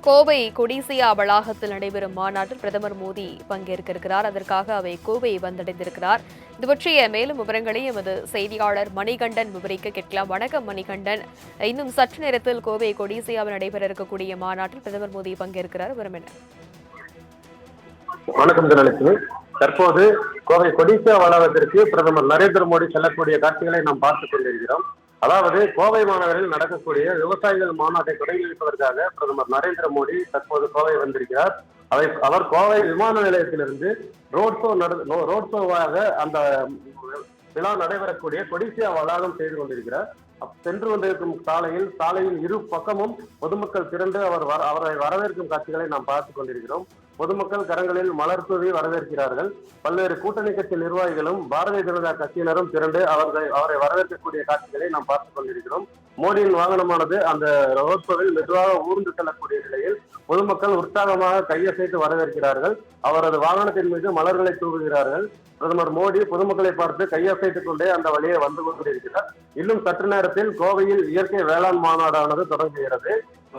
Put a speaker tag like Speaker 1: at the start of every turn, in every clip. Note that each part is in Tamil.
Speaker 1: கோவை கொடிசியா வளாகத்தில் நடைபெறும் மாநாட்டில் பிரதமர் மோடி பங்கேற்க இருக்கிறார். அதற்காக அவை கோவை வந்தடைந்திருக்கிறார். இது பற்றிய மேலும் விவரங்களை எமது செய்தியாளர் மணிகண்டன் விவரிக்க கேட்கலாம். வணக்கம் மணிகண்டன். இன்னும் சற்று நேரத்தில் கோவை கொடிசியாவில் நடைபெற இருக்கக்கூடிய மாநாட்டில் பிரதமர் மோடி பங்கேற்கிறார். விவரம் என்ன?
Speaker 2: வணக்கம் தனலட்சுமி. தற்போது கோவை கொடிசியா வளாகத்திற்கு பிரதமர் நரேந்திர மோடி செல்லக்கூடிய காட்சிகளை நாம் பார்த்துக் கொண்டிருக்கிறோம். அதாவது கோவை மாநகரில் நடக்கக்கூடிய விவசாயிகள் மாநாட்டை தொடங்கி வைப்பதற்காக பிரதமர் நரேந்திர மோடி தற்போது கோவை வந்திருக்கிறார். அவர் கோவை விமான நிலையத்திலிருந்து ரோட் ஷோவாக அந்த விழா நடைபெறக்கூடிய கொடிசியா வளாகம் செய்து கொண்டிருக்கிறார். சென்று கொண்டிருக்கும் சாலையின் இரு பக்கமும் பொதுமக்கள் திரண்டு அவரை வரவேற்கும் காட்சிகளை நாம் பார்த்துக் கொண்டிருக்கிறோம். பொதுமக்கள் கரங்களில் மலர் தூவி வரவேற்கிறார்கள். பல்வேறு கூட்டணி கட்சி நிர்வாகிகளும் பாரதிய ஜனதா கட்சியினரும் திரண்டு அவரை வரவேற்கக்கூடிய காட்சிகளை நாம் பார்த்துக் கொண்டிருக்கிறோம். மோடியின் வாகனமானது அந்த ரோட் ஷோவில் மெதுவாக ஊர்ந்து செல்லக்கூடிய நிலையில் பொதுமக்கள் உற்சாகமாக கையசைத்து வரவேற்கிறார்கள். அவரது வாகனத்தின் மீது மலர்களை தூவுகிறார்கள். பிரதமர் மோடி பொதுமக்களை பார்த்து கையசைத்துக் கொண்டே அந்த வழியை வந்து கொண்டிருக்கிறார். இன்னும் சற்று நேரத்தில் கோவையில் இயற்கை வேளாண் மாநாடானது தொடங்குகிறது.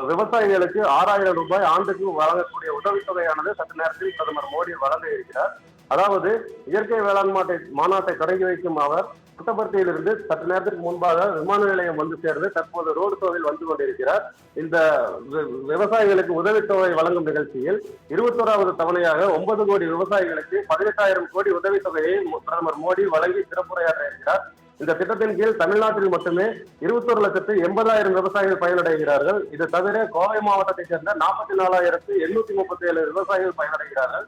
Speaker 2: விவசாயிகளுக்கு 6000 ரூபாய் ஆண்டுக்கு வழங்கக்கூடிய உதவித்தொகையானது சற்று நேரத்தில் பிரதமர் மோடி வழங்க இருக்கிறார். அதாவது இயற்கை வேளாண் மாநாட்டை தொடங்கி வைக்கும் அவர் புட்டபர்த்தியிலிருந்து சற்று நேரத்திற்கு முன்பாக விமான நிலையம் வந்து சேர்ந்து தற்போது ரோடு ஷோவில் வந்து கொண்டிருக்கிறார். இந்த விவசாயிகளுக்கு உதவித்தொகை வழங்கும் நிகழ்ச்சியில் 21வது தவணையாக 9 கோடி விவசாயிகளுக்கு 18,000 கோடி உதவித்தொகையை பிரதமர் மோடி வழங்கி சிறப்புரையாற்ற இருக்கிறார். இந்த திட்டத்தின் கீழ் தமிழ்நாட்டில் மட்டுமே 21,80,000 விவசாயிகள் பயனடைகிறார்கள். இது தவிர கோவை மாவட்டத்தைச் சேர்ந்த 44,837 விவசாயிகள் பயனடைகிறார்கள்.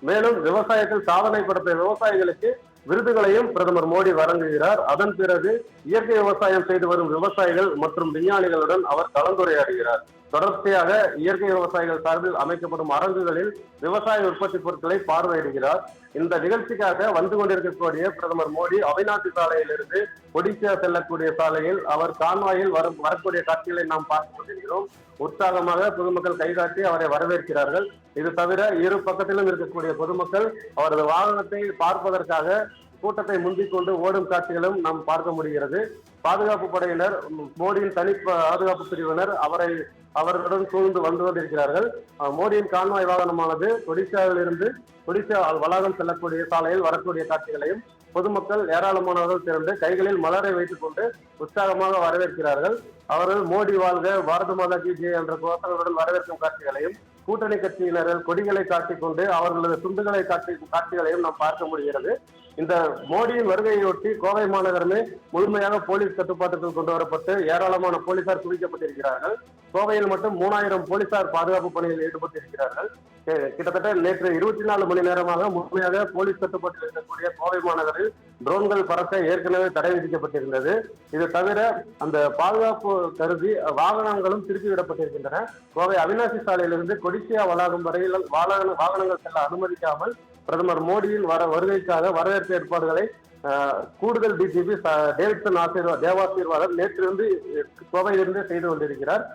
Speaker 2: மேலும் விவசாயத்தில் சாதனை படுத்த விவசாயிகளுக்கு விருதுகளையும் பிரதமர் மோடி வழங்குகிறார். அதன் பிறகு இயற்கை விவசாயம் செய்து வரும் விவசாயிகள் மற்றும் விஞ்ஞானிகளுடன் அவர் கலந்துரையாடுகிறார். தொடர்ச்சியாக இயற்கை விவசாயிகள் சார்பில் அமைக்கப்படும் அரங்குகளில் விவசாய உற்பத்தி பொருட்களை பார்வையிடுகிறார். இந்த நிகழ்ச்சிக்காக வந்து கொண்டிருக்கக்கூடிய பிரதமர் மோடி அவிநாசி சாலையிலிருந்து கொடிசியா செல்லக்கூடிய சாலையில் அவர் கான்வாயில் வரக்கூடிய காட்சிகளை நாம் பார்த்துக் கொண்டிருக்கிறோம். உற்சாகமாக பொதுமக்கள் கைகாட்டி அவரை வரவேற்கிறார்கள். இது தவிர இரு பக்கத்திலும் இருக்கக்கூடிய பொதுமக்கள் அவரது வாகனத்தை பார்ப்பதற்காக கூட்டத்தை முந்திக் கொண்டு ஓடும் காட்சிகளும் நாம் பார்க்க முடிகிறது. பாதுகாப்பு படையினர், மோடியின் தனி பாதுகாப்பு பிரிவினர் அவர்களுடன் சூழ்ந்து வந்து கொண்டிருக்கிறார்கள். மோடியின் கான்வாய் வாகனமானது கொடிசியா வளாகம் செல்லக்கூடிய சாலையில் வரக்கூடிய காட்சிகளையும் பொதுமக்கள் ஏராளமானவர்கள் திரண்டு கைகளில் மலரை வைத்துக் கொண்டு உற்சாகமாக வரவேற்கிறார்கள். அவர்கள் மோடி வாழ்க, பாரத மாதா கி ஜெய் என்ற கோஷங்களுடன் வரவேற்கும் காட்சிகளையும் கூட்டணி கட்சியினர்கள் கொடிகளை காட்டிக் கொண்டு அவர்களது துண்டுகளை காட்சிகளையும் நாம் பார்க்க முடிகிறது. இந்த மோடியின் வருகையொட்டி கோவை மாநகரமே முழுமையாக போலீஸ் கட்டுப்பாட்டுக்குள் கொண்டு வரப்பட்டு ஏராளமான போலீசார் குவிக்கப்பட்டிருக்கிறார்கள். கோவையில் மட்டும் 3000 போலீசார் பாதுகாப்பு பணியில் ஈடுபட்டிருக்கிறார்கள். கிட்டத்தட்ட நேற்று 24 மணி நேரமாக முழுமையாக போலீஸ் கட்டுப்பாட்டில் இருக்கக்கூடிய கோவை மாநகரில் ட்ரோன்கள் பறக்க ஏற்கனவே தடை விதிக்கப்பட்டிருந்தது. இது தவிர அந்த பாதுகாப்பு கருதி வாகனங்களும் திருப்பி விடப்பட்டிருக்கின்றன. கோவை அவிநாசி சாலையிலிருந்து கொடிசியா வளாகம் வரையில் வாகனங்கள் செல்ல அனுமதிக்காமல் பிரதமர் மோடியின் வருகைக்காக வரவேற்பு ஏற்பாடுகளை கூடுதல் டிஜிபி டேவிட்சன் தேவாசீர்வாதம் நேற்றிலிருந்து கோவையிலிருந்து செய்து கொண்டிருக்கிறார்.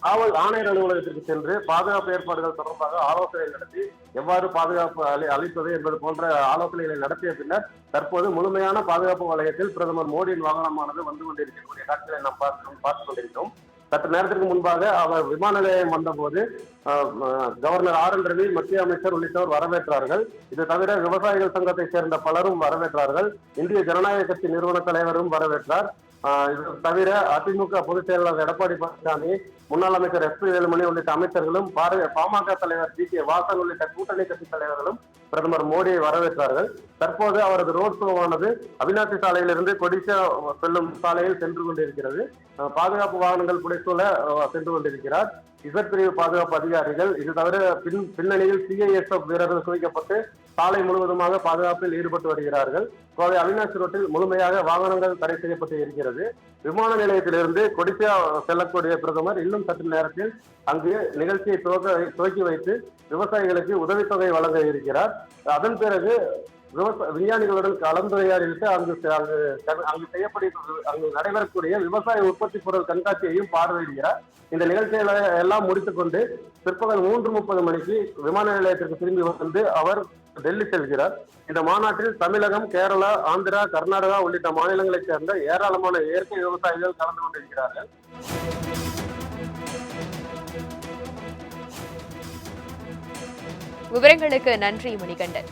Speaker 2: காவல் ஆணையர் அலுவலகத்திற்கு சென்று பாதுகாப்பு ஏற்பாடுகள் தொடர்பாக ஆலோசனை நடத்தி எவ்வாறு பாதுகாப்பு அளிப்பது என்பது போன்ற ஆலோசனைகளை நடத்திய பின்னர் தற்போது முழுமையான பாதுகாப்பு வலயத்தில் பிரதமர் மோடியின் வாகனமானது வந்து கொண்டிருக்கக்கூடிய காட்சிகளை நாம் பார்த்துக் கொண்டிருக்கிறோம். சற்று நேரத்திற்கு முன்பாக அவர் விமான நிலையம் வந்தபோது கவர்னர் RN ரவி, மத்திய அமைச்சர் உள்ளிட்டோர் வரவேற்றார்கள். இது தவிர விவசாயிகள் சங்கத்தை சேர்ந்த பலரும் வரவேற்றார்கள். இந்திய ஜனநாயக கட்சி நிறுவன தலைவரும் வரவேற்றார். இது தவிர அதிமுக பொதுச் செயலாளர் எடப்பாடி பழனிசாமி, முன்னாள் அமைச்சர் SP வேலுமணி உள்ளிட்ட அமைச்சர்களும் பாமக தலைவர் GK வாசன் உள்ளிட்ட கூட்டணி கட்சி தலைவர்களும் பிரதமர் மோடியை வரவேற்றார்கள். தற்போது அவரது ரோட் ஷோவானது அவிநாசி சாலையிலிருந்து கொடிசியா செல்லும் சாலையில் சென்று கொண்டிருக்கிறது. பாதுகாப்பு வாகனங்கள் புடைசூழ சென்று கொண்டிருக்கிறார். இசட் பிரிவு பாதுகாப்பு அதிகாரிகள், இது தவிர பின்னணியில் CISF வீரர்கள் குவிக்கப்பட்டு சாலை முழுவதுமாக பாதுகாப்பில் ஈடுபட்டு வருகிறார்கள். கோவை அவிநாசி ரோட்டில் முழுமையாக வாகனங்கள் தடை செய்யப்பட்டு இருக்கிறது. விமான நிலையத்திலிருந்து கொடிசியா செல்லக்கூடிய பிரதமர் இன்னும் சற்று நேரத்தில் அங்கு நிகழ்ச்சியை துவக்கி வைத்து விவசாயிகளுக்கு உதவித்தொகை வழங்க இருக்கிறார். அதன் பிறகு விஞ்ஞானிகளுடன் கலந்துரையாடிவிட்டு அங்கு நடைபெறக்கூடிய விவசாய உற்பத்தி பொருள் கண்காட்சியையும் பார்வையிடுகிறார். இந்த நிகழ்ச்சிகளை எல்லாம் முடித்துக் கொண்டு பிற்பகல் 3:30 மணிக்கு விமான நிலையத்திற்கு திரும்பி வந்து அவர் டெல்லி செல்கிறார். இந்த மாநாட்டில் தமிழகம், கேரளா, ஆந்திரா, கர்நாடகா உள்ளிட்ட மாநிலங்களைச் சேர்ந்த ஏராளமான இயற்கை விவசாயிகள் கலந்து கொண்டிருக்கிறார்கள்.
Speaker 1: விவரங்களுக்கு நன்றி மணிகண்டன்.